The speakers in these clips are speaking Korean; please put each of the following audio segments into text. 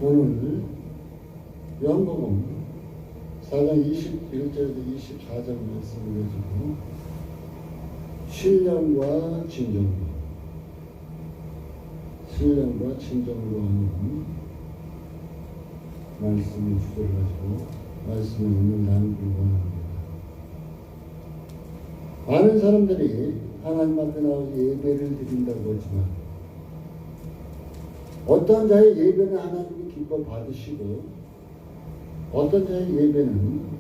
오늘 요한복음 4장 21절에서 24절 말씀을 가지고 신령과 진정으로 하는 말씀을 주제를 가지고 말씀을 오늘 나누기 원합니다. 많은 사람들이 하나님 앞에 나와서 예배를 드린다고 하지만 어떤 자의 예배는 하나님이 기뻐 받으시고 어떤 자의 예배는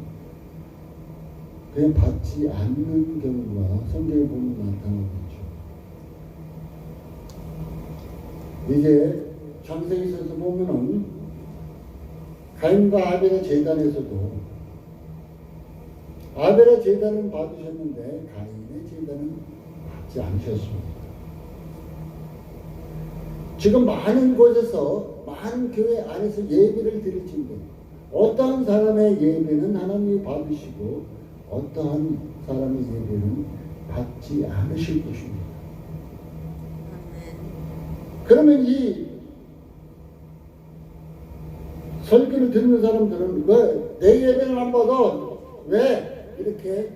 그냥 받지 않는 경우가 성경에 보면 나타나고 있죠. 이제 창세기에서 보면은 가인과 아벨의 제단에서도 아벨의 제단은 받으셨는데 가인의 제단은 받지 않으셨습니다. 지금 많은 곳에서 많은 교회 안에서 예배를 드릴진데 어떠한 사람의 예배는 하나님이 받으시고 어떠한 사람의 예배는 받지 않으실 것입니다. 그러면 이 설교를 듣는 사람들은 왜 내 예배는 안 받아? 왜? 이렇게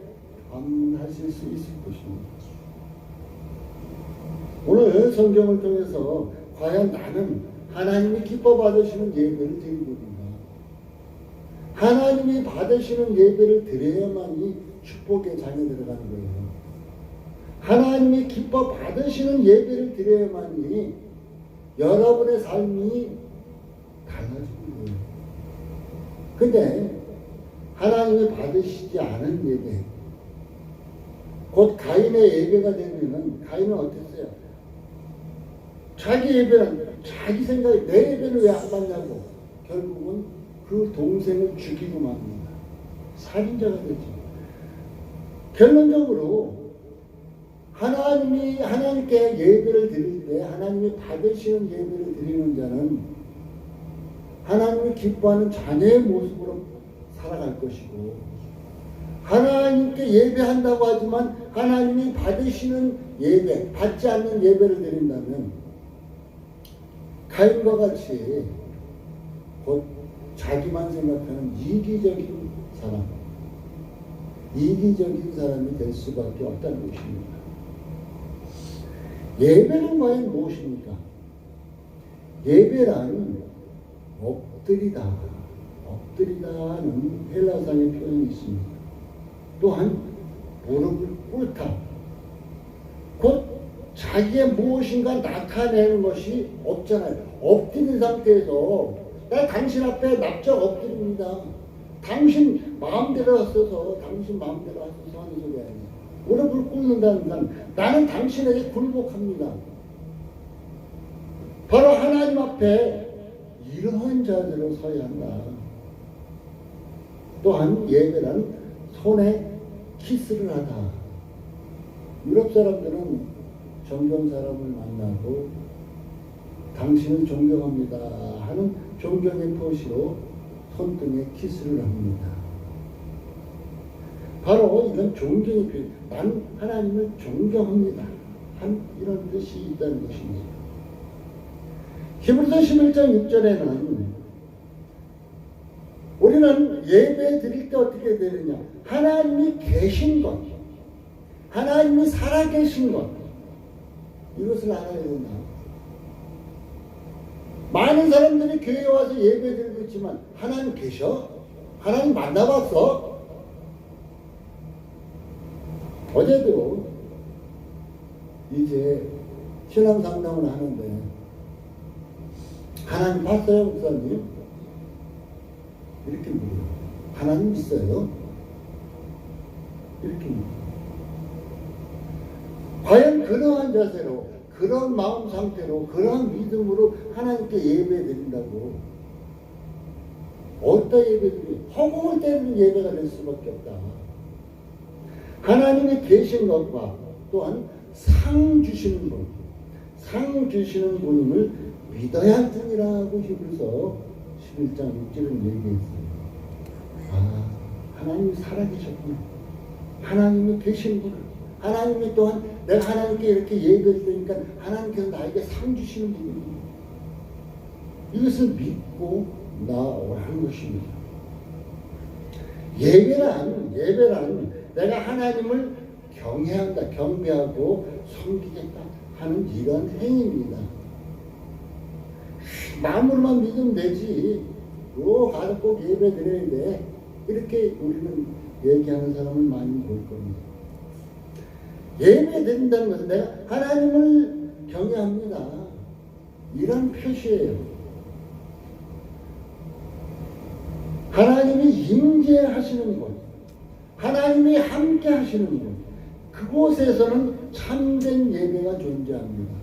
반하실 수 있을 것입니다. 오늘 성경을 통해서 과연 나는 하나님이 기뻐 받으시는 예배를 드리고 있는가? 하나님이 받으시는 예배를 드려야만이 축복의 장에 들어가는 거예요. 하나님이 기뻐 받으시는 예배를 드려야만이 여러분의 삶이 달라지는 거예요. 근데 하나님이 받으시지 않은 예배, 곧 가인의 예배가 되면은 가인은 어땠어요? 자기 예배는 자기 생각에 내 예배를 왜 안 받냐고 결국은 그 동생을 죽이고 맙니다. 살인자가 되죠. 결론적으로 하나님께 예배를 드릴 때 하나님이 받으시는 예배를 드리는 자는 하나님이 기뻐하는 자녀의 모습으로 살아갈 것이고 하나님께 예배한다고 하지만 하나님이 받으시는 예배, 받지 않는 예배를 드린다면 가인과 같이 곧 자기만 생각하는 이기적인 사람이 될 수밖에 없다는 것입니다. 예배는 과연 무엇입니까? 예배란 엎드리다는 헬라상의 표현이 있습니다. 또한 무릎을 꿇다. 곧 자기의 무엇인가 나타내는 것이 없잖아요. 엎드린 상태에서 나 당신 앞에 납작 엎드립니다. 당신 마음대로 하소서 하는 소리 아니에요. 무릎을 꿇는다는 건 나는 당신에게 굴복합니다. 바로 하나님 앞에 이러한 자세로 서야 한다. 또한 예배란 손에 키스를 하다. 유럽 사람들은 존경 사람을 만나고 당신을 존경합니다 하는 존경의 표시로 손등에 키스를 합니다. 바로 이건 존경의 표시. 난 하나님을 존경합니다. 이런 뜻이 있다는 것입니다. 히브리서 11장 6절에는 우리는 예배 드릴 때 어떻게 되느냐? 하나님이 계신 것, 하나님이 살아계신 것, 이것을 알아야 된다. 많은 사람들이 교회에 와서 예배 드리고 있지만 하나님 계셔? 하나님 만나봤어? 어제도 이제 신앙 상담을 하는데 하나님 봤어요, 목사님? 이렇게 물어요. 하나님 있어요? 이렇게 물어요. 과연 그러한 자세로, 그런 마음 상태로, 그러한 믿음으로 하나님께 예배 드린다고 어디다 예배 드려요? 허공을 때리는 예배가 될 수밖에 없다. 하나님이 계신 것과 또한 상 주시는 분임을 믿어야 할 뿐이라고 히브리서 11장 6절은 얘기했어요. 하나님이 살아계셨구나. 하나님이 계시는구나. 하나님이 또한 내가 하나님께 이렇게 예배를 드리니까 하나님께서 나에게 상 주시는 분입니다. 이것을 믿고 나오라는 것입니다. 예배란 내가 하나님을 경외한다, 경배하고 섬기겠다 하는 이런 행위입니다. 마음으로만 믿으면 되지. 가서 꼭 예배 드려야 돼. 이렇게 우리는 얘기하는 사람을 많이 볼 겁니다. 예배 드린다는 것은 내가 하나님을 경외합니다. 이런 표시예요. 하나님이 임재하시는 곳, 하나님이 함께 하시는 곳, 그곳에서는 참된 예배가 존재합니다.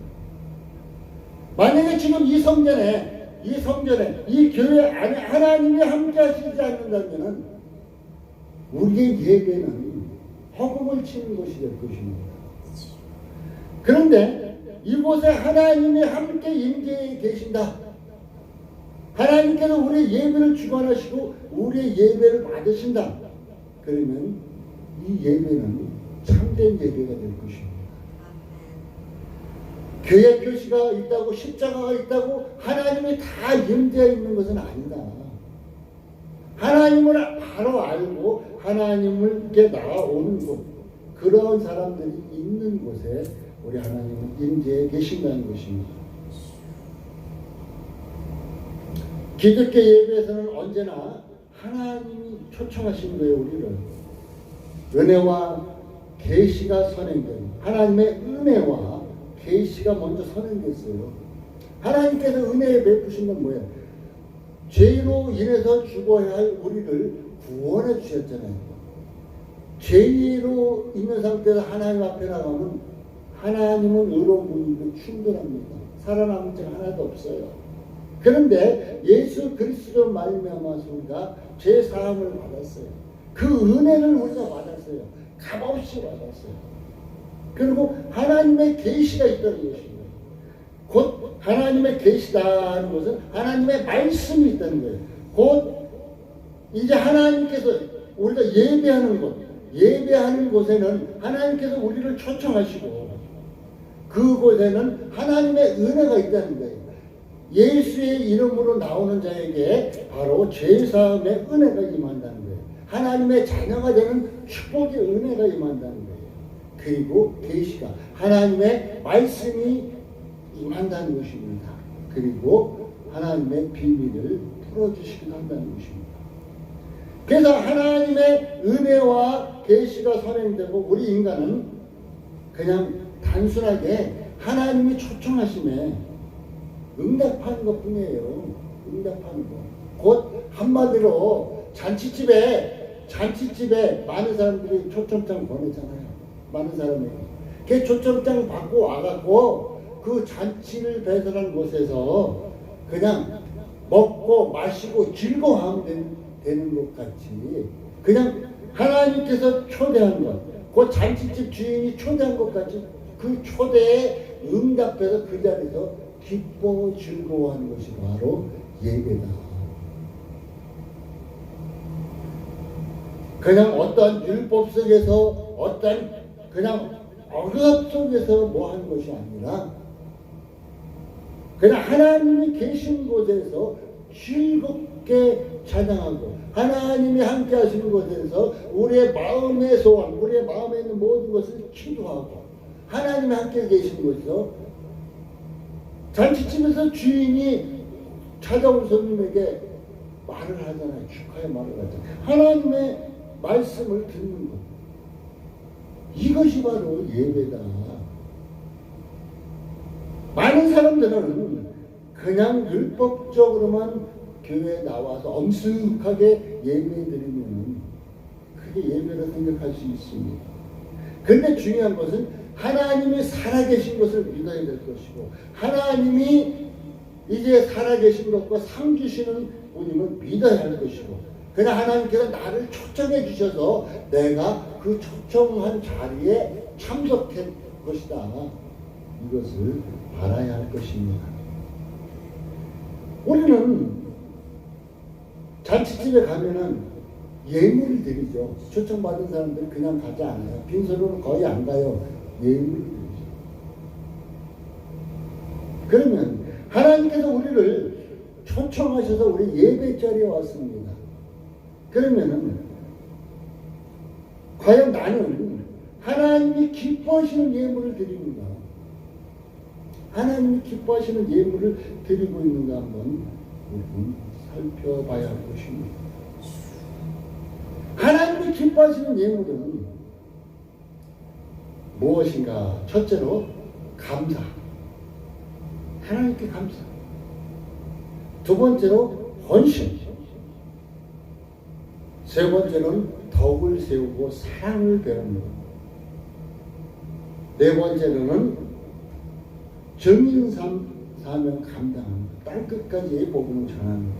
만약에 지금 이 성전에, 이 교회 안에 하나님이 함께 하시지 않는다면 우리의 예배는 허공을 치는 것이 될 것입니다. 그런데 이곳에 하나님이 함께 임재해 계신다. 하나님께서 우리의 예배를 주관하시고 우리의 예배를 받으신다. 그러면 이 예배는 참된 예배가 될 것입니다. 교회 표시가 있다고, 십자가가 있다고 하나님이 다 임재해 있는 것은 아니다. 하나님을 바로 알고 하나님께 나아오는 곳, 그런 사람들이 있는 곳에 우리 하나님은 임재해 계신다는 것입니다. 기독교 예배에서는 언제나 하나님이 초청하신 거예요. 우리를 은혜와 계시가 선행된, 하나님의 은혜와 계시가 먼저 선행됐어요. 하나님께서 은혜에 베푸신 건 뭐예요? 죄로 인해서 죽어야 할 우리를 구원해 주셨잖아요. 죄로 있는 상태에서 하나님 앞에 나가면 하나님은 의로운 분이고 충분합니다. 살아남은 적 하나도 없어요. 그런데 예수 그리스도 말미암아서 우리가 죄 사함을 받았어요. 그 은혜를 우리가 받았어요. 값없이 받았어요. 그리고 하나님의 계시가 있다는 것입니다. 곧 하나님의 계시다는 것은 하나님의 말씀이 있다는 거예요. 곧 이제 하나님께서 우리가 예배하는 곳에는 하나님께서 우리를 초청하시고 그곳에는 하나님의 은혜가 있다는 거예요. 예수의 이름으로 나오는 자에게 바로 죄사함의 은혜가 임한다는 거예요. 하나님의 자녀가 되는 축복의 은혜가 임한다는 거예요. 그리고 계시가 하나님의 말씀이 임한다는 것입니다. 그리고 하나님의 비밀을 풀어주시기도 한다는 것입니다. 그래서 하나님의 은혜와 계시가 선행되고 우리 인간은 그냥 단순하게 하나님이 초청하심에 응답하는 것 뿐이에요. 응답하는 것. 곧 한마디로 잔치집에 많은 사람들이 초청장 보내잖아요. 많은 사람에게. 그 초청장 받고 와갖고 그 잔치를 배설한 곳에서 그냥 먹고 마시고 즐거워하면 되는 것 같이 그냥 하나님께서 초대한 것, 그 잔치집 주인이 초대한 것 같이 그 초대에 응답해서 그 자리에서 기뻐 즐거워하는 것이 바로 예배다. 그냥 어떤 율법 속에서 어떤 그냥 억압 속에서 뭐 하는 것이 아니라 그냥 하나님이 계신 곳에서 즐겁게 찬양하고 하나님이 함께 하시는 곳에서 우리의 마음의 소원, 우리의 마음에 있는 모든 것을 기도하고 하나님이 함께 계신 곳에서 잔치집에서 주인이 찾아온 손님에게 말을 하잖아요. 축하의 말을 하잖아요. 하나님의 말씀을 듣는 것. 이것이 바로 예배다. 많은 사람들은 그냥 율법적으로만 교회에 나와서 엄숙하게 예배드리면 그게 예배라 생각할 수 있습니다. 그런데 중요한 것은 하나님이 살아계신 것을 믿어야 될 것이고 하나님이 이제 살아계신 것과 상 주시는 분임을 믿어야 할 것이고 그냥 하나님께서 나를 초청해 주셔서 내가 그 초청한 자리에 참석할 것이다. 이것을 알아야 할 것입니다. 우리는 잔치집에 가면은 예물을 드리죠. 초청받은 사람들은 그냥 가지 않아요. 빈손으로 거의 안 가요. 예물을 드리죠. 그러면 하나님께서 우리를 초청하셔서 우리 예배 자리에 왔습니다. 그러면은 과연 나는 하나님이 기뻐하시는 예물을 드리는가? 하나님이 기뻐하시는 예물을 드리고 있는가 한번 우리 살펴봐야 할 것입니다. 하나님이 기뻐하시는 예물은 무엇인가? 첫째로 감사. 하나님께 감사. 두 번째로 헌신. 세 번째로는 덕을 세우고 사랑을 베푸는 것. 네 번째로는 증인 사명 감당하는 것. 땅끝까지 복음을 전하는 것.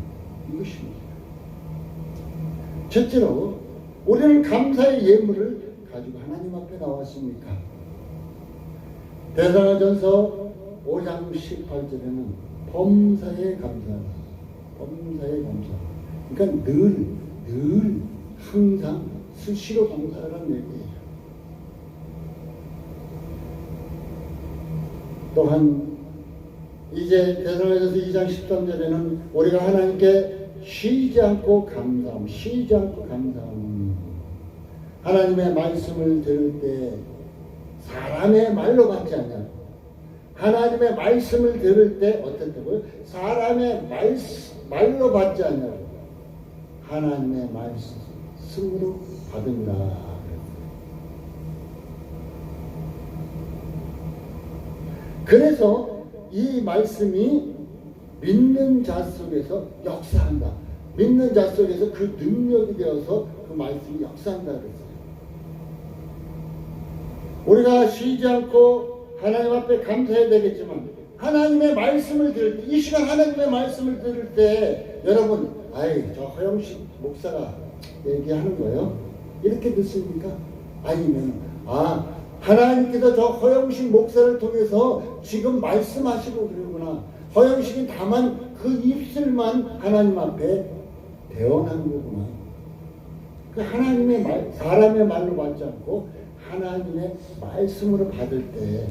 이것입니다. 첫째로 우리는 감사의 예물을 가지고 하나님 앞에 나왔습니까? 대사전서 5장 18절에는 범사에 감사하라. 범사에 감사하라. 그러니까 늘 항상 수시로 감사하라는 얘기예요. 또한 이제 대사전서 2장 13절에는 우리가 하나님께 쉬지 않고 감사함, 쉬지 않고 감사함. 하나님의 말씀을 들을 때 사람의 말로 받지 않냐. 하나님의 말씀을 들을 때 어떻다고요? 사람의 말로 받지 않냐. 하나님의 말씀으로 받은다. 그래서 이 말씀이 믿는 자 속에서 역사한다. 믿는 자 속에서 그 능력이 되어서 그 말씀이 역사한다 그랬어요. 우리가 쉬지 않고 하나님 앞에 감사해야 되겠지만 하나님의 말씀을 들을 때, 이 시간 하나님의 말씀을 들을 때 여러분, 저 허영식 목사가 얘기하는 거예요? 이렇게 듣습니까? 아니면 하나님께서 저 허영식 목사를 통해서 지금 말씀하시고 그러구나. 허영식이 다만 그 입술만 하나님 앞에 대언하는 거구나. 그 하나님의 말, 사람의 말로 받지 않고 하나님의 말씀으로 받을 때,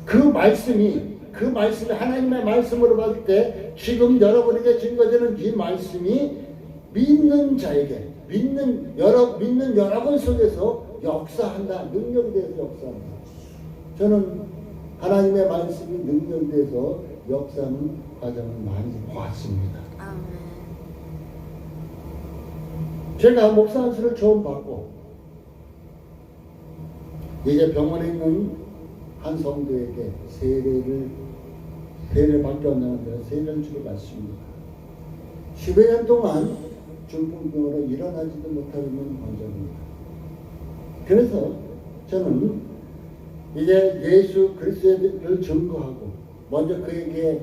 그 말씀이 하나님의 말씀으로 받을 때 지금 여러분에게 증거되는 이 말씀이 믿는 자에게, 믿는 여러분 속에서 역사한다. 능력이 돼서 역사한다. 저는 하나님의 말씀이 능력이 돼서 역사하는 과정을 많이 보았습니다. 제가 목사 안수를 처음 받고 이제 병원에 있는 한 성도에게 세례밖에 없는데 세례를 주러 갔습니다. 10여 년 동안 중풍병으로 일어나지도 못하고 있는 환자입니다. 그래서 저는 이제 예수 그리스도를 증거하고 먼저 그에게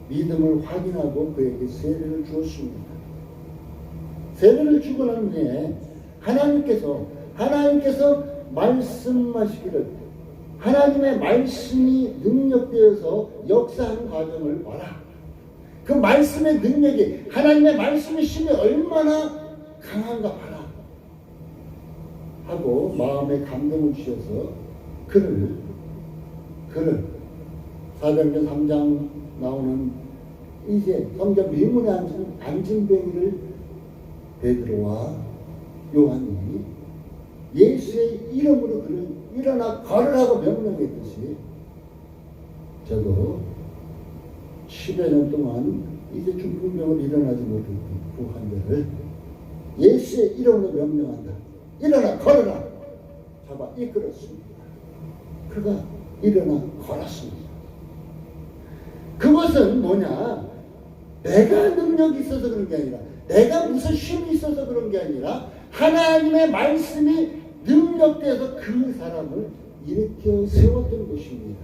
믿음을 확인하고 그에게 세례를 주었습니다. 세례를 주고 난 후에 하나님께서 말씀하시기를, 하나님의 말씀이 능력되어서 역사하는 과정을 봐라. 그 말씀의 능력이, 하나님의 말씀의 힘이 얼마나 강한가 봐라 하고 마음에 감동을 주셔서 그를 사도행전 3장 나오는 이제 성전 미문에 앉은 안진뱅이를 베드로와 요한이 예수의 이름으로 그를 일어나 걸으라고 명령했듯이 저도 10여 년 동안 이제 중풍병으로 일어나지 못했던 그 환자를 예수의 이름으로 명령한다. 일어나 걸어라. 잡아 이끌었습니다. 그가 일어나 걸었습니다. 그것은 뭐냐? 내가 능력이 있어서 그런 게 아니라, 내가 무슨 힘이 있어서 그런 게 아니라 하나님의 말씀이 능력돼서 그 사람을 일으켜 세웠던 것입니다.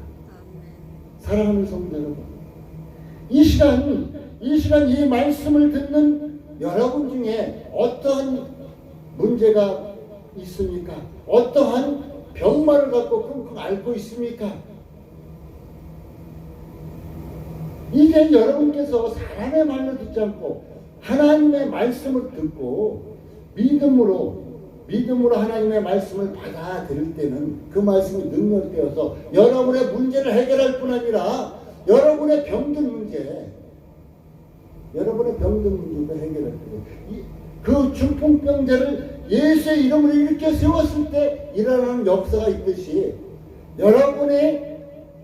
사랑하는 성도 여러분, 이 시간 이 말씀을 듣는 여러분 중에 어떠한 문제가 있습니까? 어떠한 병마를 갖고 끙끙 앓고 있습니까? 이제 여러분께서 사람의 말로 듣지 않고 하나님의 말씀을 듣고 믿음으로 하나님의 말씀을 받아들일 때는 그 말씀이 능력되어서 여러분의 문제를 해결할 뿐 아니라 여러분의 병든 문제, 여러분의 병든 문제도 해결할 거예요. 그 중풍병자를 예수의 이름으로 일으켜 세웠을 때 일어나는 역사가 있듯이 여러분의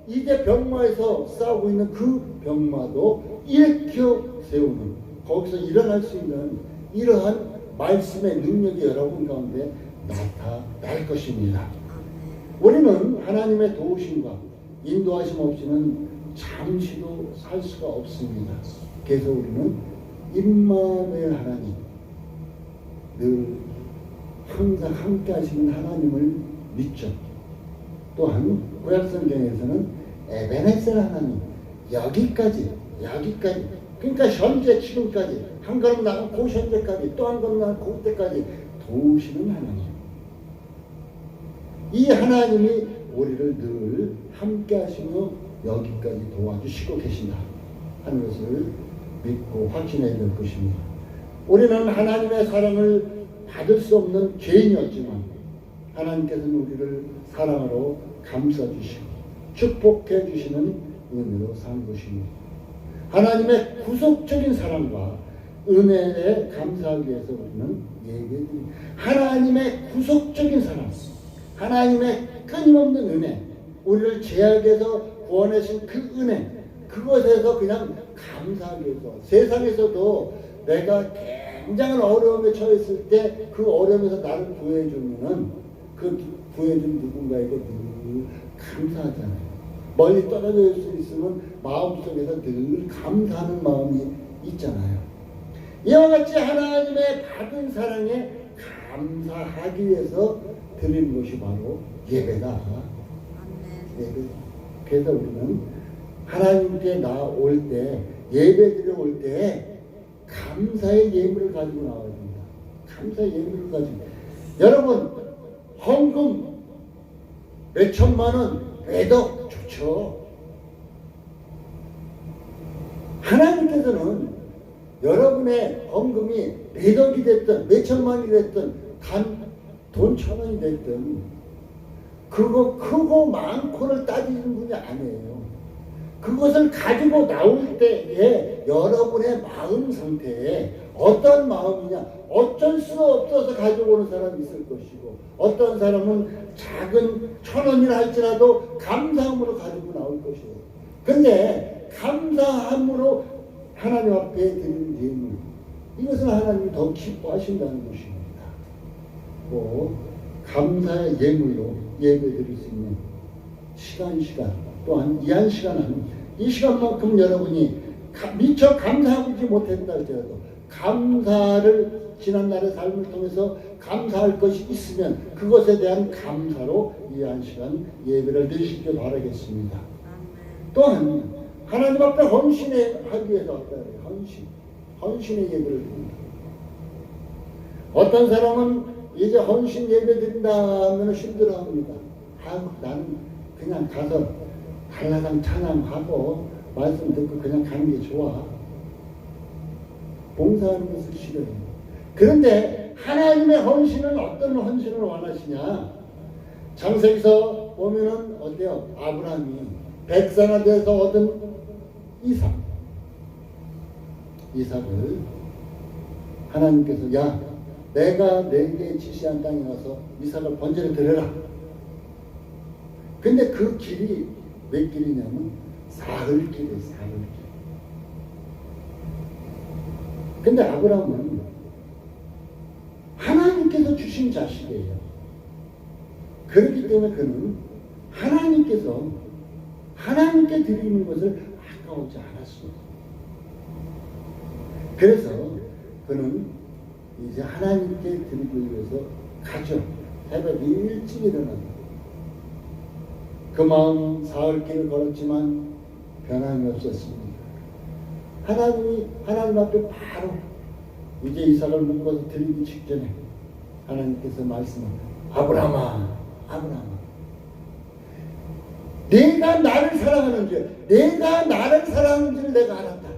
이제 병마에서 싸우고 있는 그 병마도 일으켜 세우는, 거기서 일어날 수 있는 이러한 말씀의 능력이 여러분 가운데 나타날 것입니다. 우리는 하나님의 도우심과 인도하심 없이는 잠시도 살 수가 없습니다. 그래서 우리는 임마누엘 하나님, 늘 항상 함께 하시는 하나님을 믿죠. 또한 구약성경에서는 에베네셀 하나님, 여기까지 그러니까 현재 지금까지 한 걸음 나간 그 현재까지 또 한 걸음 나간 그때까지 도우시는 하나님, 이 하나님이 우리를 늘 함께 하시며 여기까지 도와주시고 계신다 하는 것을 믿고 확신해야 될 것입니다. 우리는 하나님의 사랑을 받을 수 없는 죄인이었지만 하나님께서는 우리를 사랑으로 감싸주시고 축복해 주시는 은혜로 산 것입니다. 하나님의 구속적인 사랑과 은혜에 감사하기 위해서 우리는 예배드립니다. 하나님의 구속적인 사랑, 하나님의 끊임없는 은혜, 우리를 죄악에서 구원하신 그 은혜, 그것에서 그냥 감사하기 위해서 세상에서도 내가 굉장한 어려움에 처했을 때 그 어려움에서 나를 구해주면은 그 구해준 누군가에게 늘 감사하잖아요. 멀리 떨어져 있을 수 있으면 마음속에서 늘 감사하는 마음이 있잖아요. 이와 같이 하나님의 받은 사랑에 감사하기 위해서 드리는 것이 바로 예배다. 예배. 그래서 우리는 하나님께 나올 때, 예배 드려 올 때 감사의 예물을 가지고 나와야 됩니다. 감사의 예물을 가지고. 여러분, 헌금 몇 천만 원 매덕 좋죠. 하나님께서는 여러분의 헌금이 매덕이 됐든 몇 천만이 됐든 단 돈 1,000원이 됐든 그거 크고 많고를 따지는 분이 아니에요. 그것을 가지고 나올 때에 여러분의 마음 상태에 어떤 마음이냐, 어쩔 수 없어서 가지고 오는 사람이 있을 것이고 어떤 사람은 작은 1,000원이라 할지라도 감사함으로 가지고 나올 것이에요. 근데 감사함으로 하나님 앞에 드리는 예물, 이것은 하나님이 더 기뻐하신다는 것입니다. 감사의 예물로 예배 드릴 수 있는 시간 또한 이 한 시간은 이 시간만큼 여러분이 미처 감사하지 못했다 할지라도 감사를 지난날의 삶을 통해서 감사할 것이 있으면 그것에 대한 감사로 이 한 시간 예배를 드리시길 바라겠습니다. 또한 하나님 앞에 헌신하기 위해서 헌신의 예배를 드립니다. 어떤 사람은 이제 헌신 예배 드린다 하면 힘들어합니다. 나는 그냥 가서 한라당 찬양하고 말씀 듣고 그냥 가는 게 좋아. 봉사하는 것을 싫어해요. 그런데 하나님의 헌신은 어떤 헌신을 원하시냐? 창세기서 보면은 어때요? 아브라함이 백사나 돼서 얻은 이삭을 하나님께서 내가 내게 지시한 땅에 가서 이삭을 번제를 드려라. 근데 그 길이 몇 길이냐면 사흘길이에요. 사흘길. 근데 아브라함은 하나님께서 주신 자식이에요. 그렇기 때문에 그는 하나님께 드리는 것을 아까워하지 않았습니다. 그래서 그는 이제 하나님께 드리기 위해서 가죠. 새벽 일찍 일어납니다. 그 마음 사흘길을 걸었지만 변함이 없었습니다. 하나님 앞에 바로 이제 이삭을 묶어서 드리기 직전에 하나님께서 말씀합니다. 아브라함아, 내가 나를 사랑하는지, 내가 나를 사랑하는지를 내가 알았다.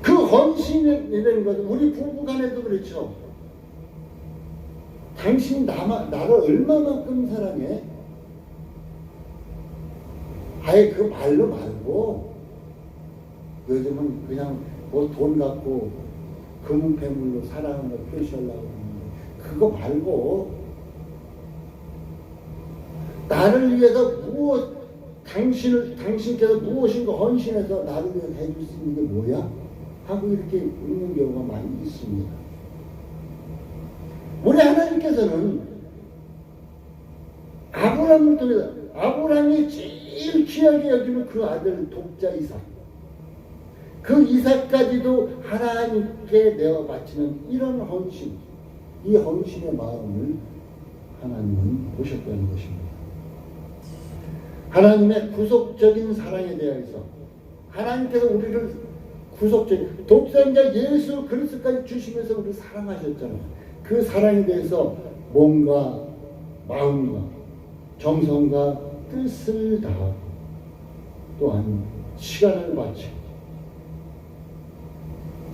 그 헌신이라는 것은 우리 부부 간에도 그렇죠. 당신이 나를 얼마만큼 사랑해? 아예 그 말로 말고 요즘은 그냥 뭐 돈 갖고 금은폐물로 사랑을 표시하려고 하는데 그거 말고 나를 위해서 당신께서 무엇인가 헌신해서 나를 위해서 해줄 수 있는 게 뭐야? 하고 이렇게 읽는 경우가 많이 있습니다. 우리 하나님께서는 아브라함을 통해서 아브라함이 제일 귀하게 여기는 그 아들 독자 이삭, 그 이삭까지도 하나님께 내어 바치는 이런 헌신, 이 헌신의 마음을 하나님은 보셨다는 것입니다. 하나님의 구속적인 사랑에 대해서 하나님께서 우리를 구속적인 독생자 예수 그리스도까지 주시면서 우리를 사랑하셨잖아요. 그 사랑에 대해서 몸과 마음과 정성과 뜻을 다하고 또한 시간을 바치고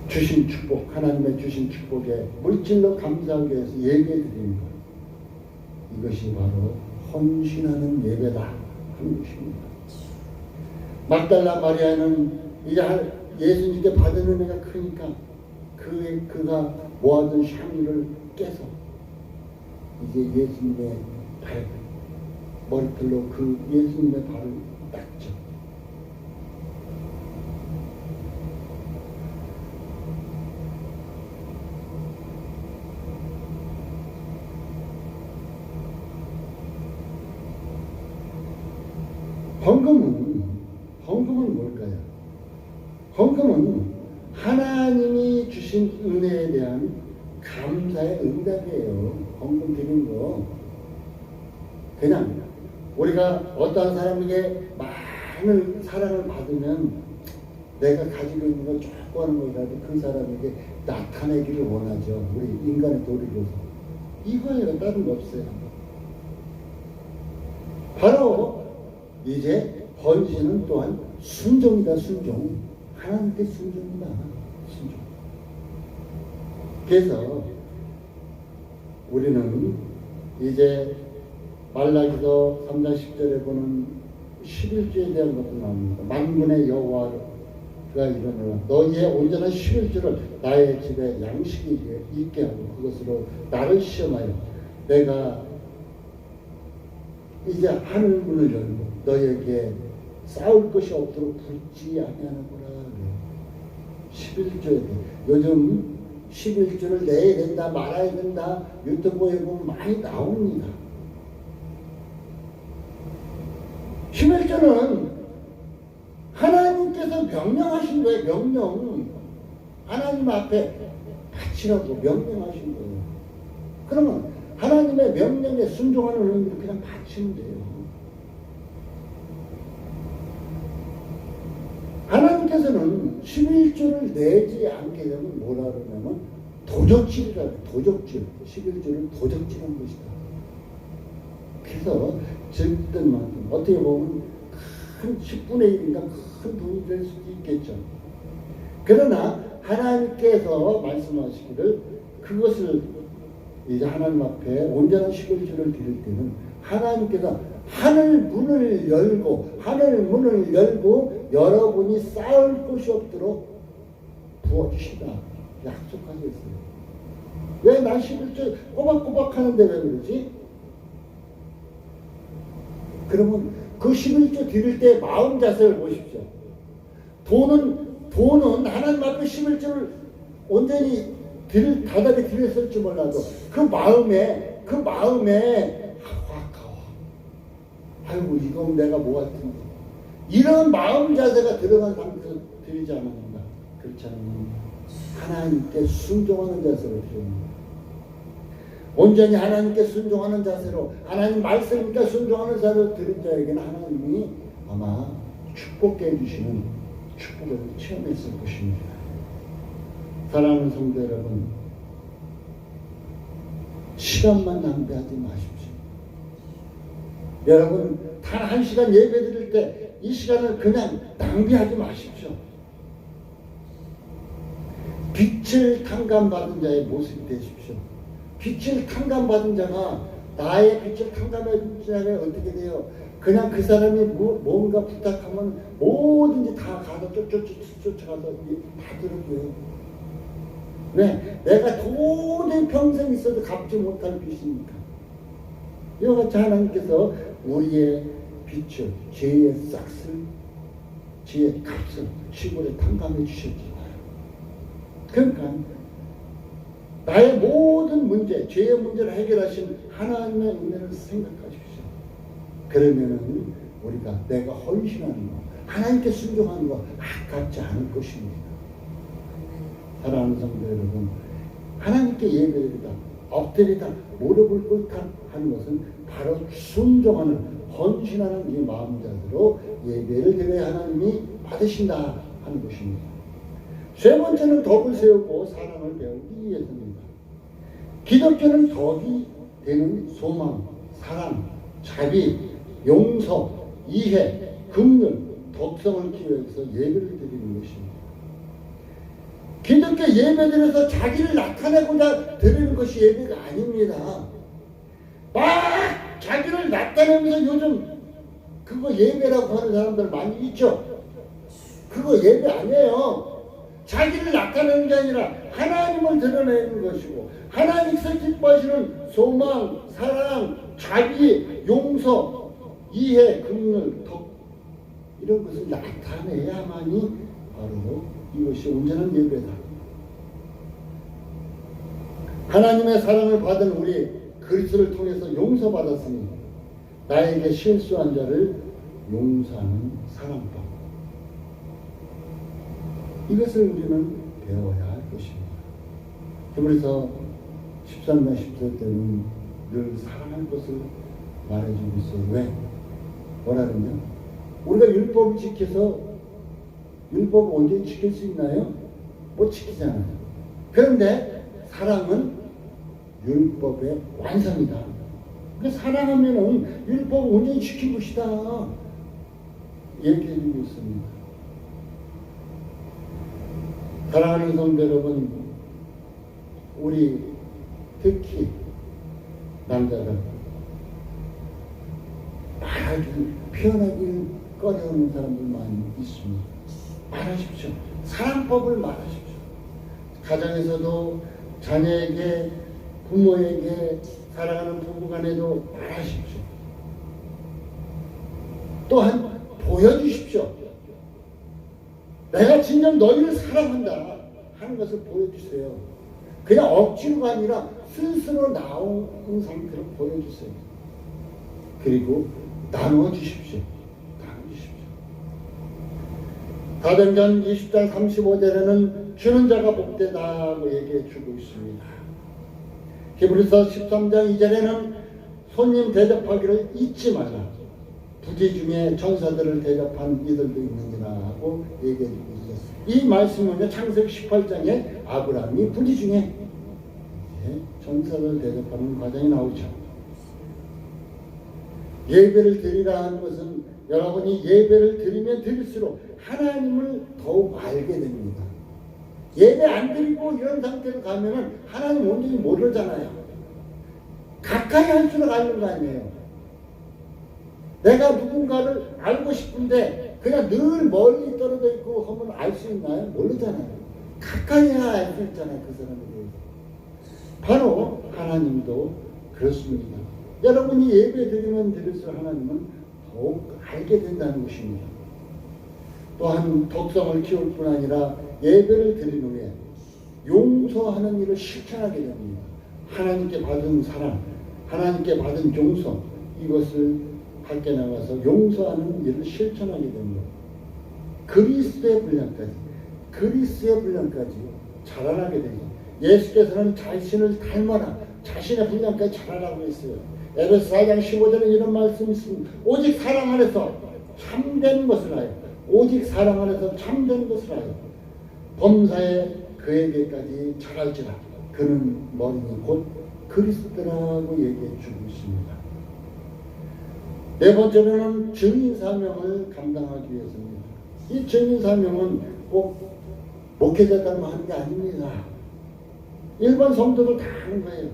주신 축복, 하나님의 주신 축복에 물질로 감사하기 위해서 예배드리는 것, 이것이 바로 헌신하는 예배다 하는 것입니다. 막달라 마리아는 이제 예수님께 받은 은혜가 크니까 그가 모아둔 샤미를 깨서 이제 예수님의 머리털로 그 예수님의 발을 닦죠. 헌금은 뭘까요? 헌금은 하나님이 주신 은혜에 대한 감사의 응답이에요. 헌금 드리는 거. 그냥 우리가 어떤 사람에게 많은 사랑을 받으면 내가 가지고 있는 걸 조그마한 거라도 그 사람에게 나타내기를 원하죠. 우리 인간의 도리로서. 이거예요. 다른 거 없어요. 바로 이제 헌신은 또한 순종이다. 순종. 하나님께 순종이다. 순종. 그래서 우리는 이제 말라기서 3장 10절에 보는 11조에 대한 것도 나옵니다. 만군의 여호와가 이르노라 너희의 온전한 11조를 나의 집에 양식이 있게 하고 그것으로 나를 시험하여 내가 이제 하늘 문을 열고 너희에게 싸울 것이 없도록 붙지 아니하는구나. 11조에 요즘 11조를 내야 된다 말아야 된다 유튜브에 보면 많이 나옵니다. 11조는 하나님께서 명령하신 거예요. 명령. 하나님 앞에 바치라고 명령하신 거예요. 그러면 하나님의 명령에 순종하는 의미로 그냥 바치면 돼요. 하나님께서는 11조를 내지 않게 되면 뭐라 그러냐면 도적질이라고. 도적질. 11조를 도적질한 것이다. 그래서 적던 만큼 어떻게 보면 큰 10분의 1인가 큰 돈이 될 수도 있겠죠. 그러나 하나님께서 말씀하시기를 그것을 이제 하나님 앞에 온전한 11조를 드릴 때는 하나님께서 하늘 문을 열고 여러분이 싸울 곳이 없도록 부어주신다 약속하셨어요. 왜 난 11조 꼬박꼬박 하는데 왜 그러지? 그러면 그 11조 드릴 때 마음 자세를 보십시오. 돈은 하나님 앞에 11조를 온전히 다달이 드렸을지 몰라도 그 마음에 아까워. 아이고 이건 내가 뭐 같은데 이런 마음 자세가 들어간 상태에서 드리지 않았는가? 그렇지 않습니다. 하나님께 순종하는 자세로 드립니다. 온전히 하나님께 순종하는 자세로 하나님 말씀께 순종하는 자세로 드린 자에게는 하나님이 아마 축복해 주시는 축복을 체험했을 것입니다. 사랑하는 성도 여러분, 시간만 낭비하지 마십시오. 여러분 단 한 시간 예배 드릴 때 이 시간을 그냥 낭비하지 마십시오. 빛을 탕감받은 자의 모습이 되십시오. 빛을 탕감받은 자가 나의 빛을 탕감받은 자가 어떻게 돼요? 그냥 그 사람이 뭔가 부탁하면 뭐든지 다 가서 쫓아가서 다 들어줘요. 왜? 내가 도저히 평생 있어도 갚지 못할 빚이니까. 이와 같이 하나님께서 우리의 빚을, 죄의 싹을, 죄의 값을 시골에 탕감해 주셨잖아요. 그러니까 나의 모든 문제, 죄의 문제를 해결하신 하나님의 은혜를 생각하십시오. 그러면은 우리가 내가 헌신하는 거, 하나님께 순종하는 거 아깝지 않을 것입니다. 사랑하는 성도 여러분, 하나님께 예배드리다, 엎드리다, 무릎을 꿇다 하는 것은 바로 순종하는, 헌신하는 이 마음자세로 예배를 드려야 하나님이 받으신다 하는 것입니다. 세 번째는 덕을 세우고 사랑을 배우기 위해서입니다. 기독교는 덕이 되는 소망, 사랑, 자비, 용서, 이해, 긍휼, 덕성을 기회해서 예배를 드리는 것입니다. 기독교 예배드려서 자기를 나타내고자 드리는 것이 예배가 아닙니다. 막 자기를 나타내면서 요즘 그거 예배라고 하는 사람들 많이 있죠. 그거 예배 아니에요. 자기를 나타내는 게 아니라 하나님을 드러내는 것이고, 하나님께서 기뻐하시는 소망, 사랑, 자비, 용서, 이해, 긍휼, 덕, 이런 것을 나타내야만이 바로 이것이 온전한 예배다. 하나님의 사랑을 받은 우리 그리스도를 통해서 용서받았으니 나에게 실수한 자를 용서하는 사랑법, 이것을 우리는 배워야 할 것입니다. 그래서 13장 10절 때는 늘 사랑할 것을 말해주고 있어요. 왜? 뭐라면요? 우리가 율법을 지켜서 율법을 언제 지킬 수 있나요? 못 지키잖아요. 그런데 사랑은 율법의 완성이다. 그러니까 사랑하면은 율법을 온전히 지킨 것이다 얘기해주고 있습니다. 사랑하는 성도 여러분, 우리 특히 남자들 말하기, 표현하기 꺼려하는 사람들 많이 있습니다. 말하십시오. 사랑법을 말하십시오. 가정에서도 자녀에게, 부모에게, 사랑하는 부부간에도 말하십시오. 또한 보여주십시오. 내가 진정 너희를 사랑한다 하는 것을 보여주세요. 그냥 억지로가 아니라 스스로 나온 상태로 보여주세요. 그리고 나눠주십시오. 나눠주십시오. 사도행전 20장 35절에는 주는 자가 복되다고 얘기해 주고 있습니다. 히브리서 13장 2절에는 손님 대접하기를 잊지 말라. 부지 중에 천사들을 대접한 이들도 있느니라 하고 얘기해 주고 있어요. 이 말씀은요, 창세기 18장에 아브라함이 부지 중에 천사들을 대접하는 과정이 나오죠. 예배를 드리라 하는 것은 여러분이 예배를 드리면 드릴수록 하나님을 더욱 알게 됩니다. 예배 안 드리고 이런 상태로 가면은 하나님 온전히 모르잖아요. 가까이 할수록 아는 거 아니에요. 내가 누군가를 알고 싶은데 그냥 늘 멀리 떨어져 있고 하면 알 수 있나요? 모르잖아요. 가까이 해야 알 수 있잖아요. 그 사람에 대해서. 바로 하나님도 그렇습니다. 여러분이 예배 드리면 드릴수록 하나님은 더욱 알게 된다는 것입니다. 또한 덕성을 키울 뿐 아니라 예배를 드린 후에 용서하는 일을 실천하게 됩니다. 하나님께 받은 사랑, 하나님께 받은 용서, 이것을 밖에 나가서 용서하는 일을 실천하게 됩니다. 그리스도의 분량까지 자라나게 됩니다. 예수께서는 자신을 닮아라, 자신의 분량까지 자라라고 했어요. 에베소 4장 15절에 이런 말씀이 있습니다. 오직 사랑 안에서 참된 것을 하여, 오직 사랑 안에서 참된 것을 하여 범사에 그에게까지 자랄지라. 그는 머리니 곧 그리스도라고 얘기해 주고 있습니다. 네 번째로는 증인사명을 감당하기 위해서입니다. 이 증인사명은 꼭 목회자들만 하는 게 아닙니다. 일반 성도도 다 하는 거예요.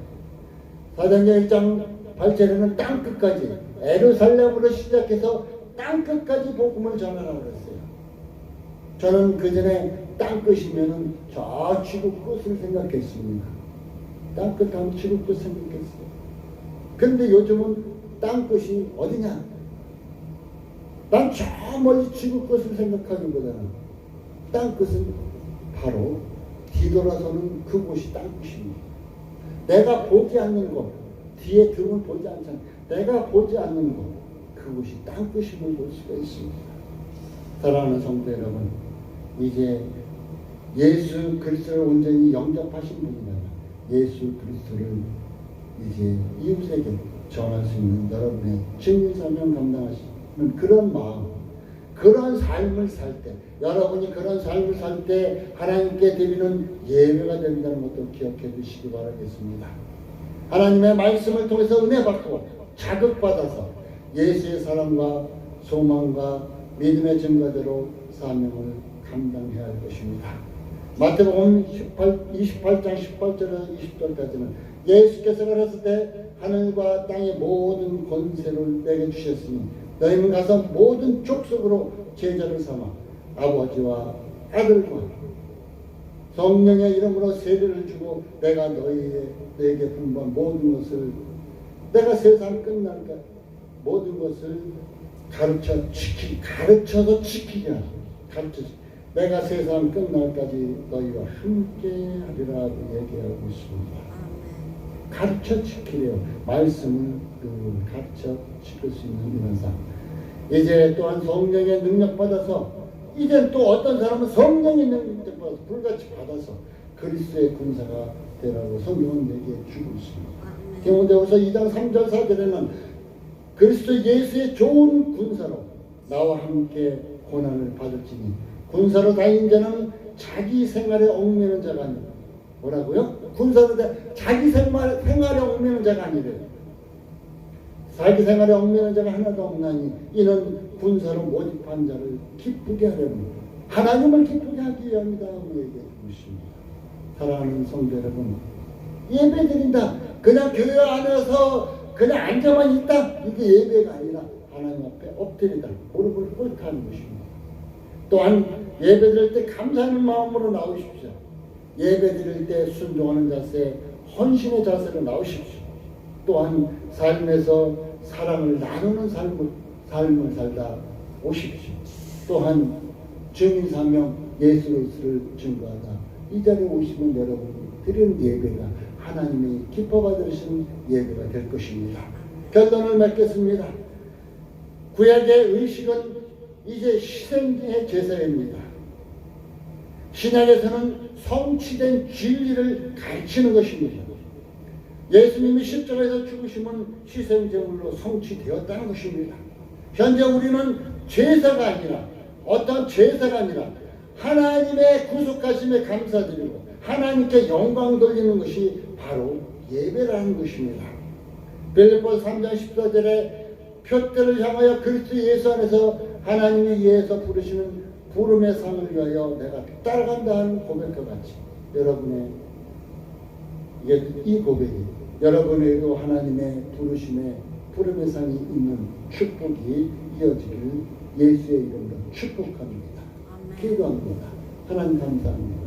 사도행전 1장 8절에는 땅끝까지 예루살렘으로 시작해서 땅끝까지 복음을 전하라고 그랬어요. 저는 그 전에 땅끝이면은 저 지구 끝을 생각했습니다. 땅끝 하면 지구 끝 생각했어요. 근데 요즘은 땅끝이 어디냐? 난 저 멀리 지구 끝을 생각하기보다는 땅끝은 바로 뒤돌아서는 그곳이 땅끝입니다. 내가 보지 않는 곳, 뒤에 등을 보지 않잖아. 내가 보지 않는 곳, 그곳이 땅끝임을 볼 수가 있습니다. 사랑하는 성도 여러분, 이제 예수 그리스도를 온전히 영접하신 분이라면 예수 그리스도를 이제 이웃에게 전할 수 있는 여러분의 증인 사명 감당하시는 그런 마음, 그런 삶을 살 때, 여러분이 그런 삶을 살 때 하나님께 드리는 예배가 된다는 것도 기억해 주시기 바라겠습니다. 하나님의 말씀을 통해서 은혜 받고 자극받아서 예수의 사랑과 소망과 믿음의 증거대로 사명을 감당해야 할 것입니다. 마태복음 28장 18절에서 20절까지는 예수께서 가셨을 때 하늘과 땅의 모든 권세를 내게 주셨으니 너희는 가서 모든 족속으로 제자를 삼아 아버지와 아들과 성령의 이름으로 세례를 주고 내가 너희에게 분부한 모든 것을 내가 세상 끝날까 모든 것을 가르쳐서 지키게 하라. 내가 세상 끝날까지 너희와 함께 하리라고 얘기하고 있습니다. 가르쳐 지키래요. 말씀을 가르쳐 지킬 수 있는 이런 삶. 이제 또한 성령의 능력 받아서 이제 또 어떤 사람은 성령의 능력 받아서 불같이 받아서 그리스도의 군사가 되라고 성경은 얘기해 주고 있습니다. 디모데후서 2장 3절 4절에는 그리스도 예수의 좋은 군사로 나와 함께 고난을 받을지니 군사로 다닌 자는 자기 생활에 얽매는 자가 아니라 뭐라고요? 군사로 자기 생활에 얽매는 자가 아니래요. 자기 생활에 얽매는 자가 하나도 없나니 이는 군사로 모집한 자를 기쁘게 하려는 하나님을 기쁘게 하기 위함이다 하고 얘기해 주십니다. 사랑하는 성도 여러분, 예배 드린다. 그냥 교회 안에서 그냥 앉아만 있다. 이게 예배가 아니라 하나님 앞에 엎드리다. 무릎을 꿇다 하는 것입니다. 또한 예배 드릴 때 감사하는 마음으로 나오십시오. 예배 드릴 때 순종하는 자세, 헌신의 자세로 나오십시오. 또한 삶에서 사랑을 나누는 삶을 살다 오십시오. 또한 증인 사명 예수 그리스도를 증거하다 이 자리에 오시면 여러분이 드리는 예배가 하나님이 기뻐 받으시는 예배가 될 것입니다. 결론을 맺겠습니다. 구약의 의식은 이제 희생의 제사입니다. 신약에서는 성취된 진리를 가르치는 것입니다. 예수님이 십자가에서 죽으심은 희생제물로 성취되었다는 것입니다. 현재 우리는 제사가 아니라 어떤 제사가 아니라 하나님의 구속하심에 감사드리고 하나님께 영광 돌리는 것이 바로 예배라는 것입니다. 빌립보서 3장 14절에 표대를 향하여 그리스도 예수 안에서 하나님이 위해서 부르시는 부름의 상을 위하여 내가 따라간다 하는 고백과 같이 여러분의 이 고백이 여러분에게도 하나님의 부르심의 부름의 상이 있는 축복이 이어지기를 예수의 이름으로 축복합니다. 기도합니다. 하나님 감사합니다.